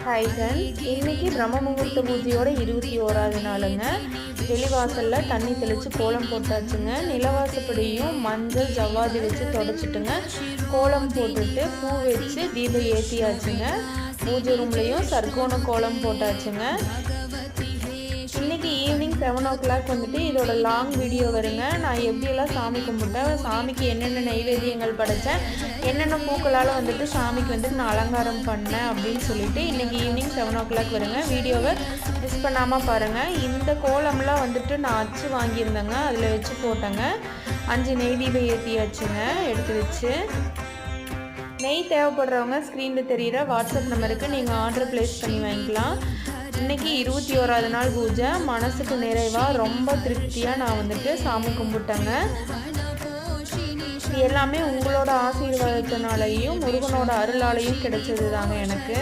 Hi friends, இன்றைக்கி பிரம்ம முகூர்த்த பூஜையோட 21வது நாளுங்க. வெளிவாசலில் தண்ணி தெளித்து கோலம் போட்டாச்சுங்க. நிலவாசப்படியும் மஞ்சள் ஜவ்வாதி வச்சு தொடச்சிட்டுங்க. கோலம் போட்டுட்டு பூ வச்சு தீபம் ஏற்றியாச்சுங்க. பூஜை ரூம்லேயும் சர்க்கோண கோலம் போட்டாச்சுங்க. இன்றைக்கி ஈவினிங் 7 o'clock வந்துட்டு இதோட லாங் வீடியோ வருங்க. நான் எப்படியெல்லாம் சாமி கும்பிட்டேன், சாமிக்கு என்னென்ன நைவேத்தியங்கள் படைத்தேன், என்னென்ன பூக்களால் வந்துட்டு சாமிக்கு வந்துட்டு நான் அலங்காரம் பண்ணேன் அப்படின்னு சொல்லிட்டு இன்றைக்கி ஈவினிங் 7 o'clock வருங்க. வீடியோவை மிஸ் பண்ணாமல் பாருங்கள். இந்த கோலம்லாம் வந்துட்டு நான் அச்சு வாங்கியிருந்தேங்க, அதில் வச்சு போட்டேங்க. 5 நெய் தீபம் ஏற்றியாச்சுங்க எடுத்து வச்சு. நெய் தேவைப்படுறவங்க ஸ்க்ரீனில் தெரிகிற வாட்ஸ்அப் நம்பருக்கு நீங்கள் ஆர்டர் ப்ளேஸ் பண்ணி வாங்கிக்கலாம். இன்றைக்கி 21வது நாள் பூஜை. மனசுக்கு நிறைவாக ரொம்ப திருப்தியாக நான் வந்துட்டு சாமி கும்பிட்டேங்க. இது எல்லாமே உங்களோட ஆசீர்வாதத்தினாலையும் முருகனோட அருளாலையும் கிடைச்சது தாங்க எனக்கு.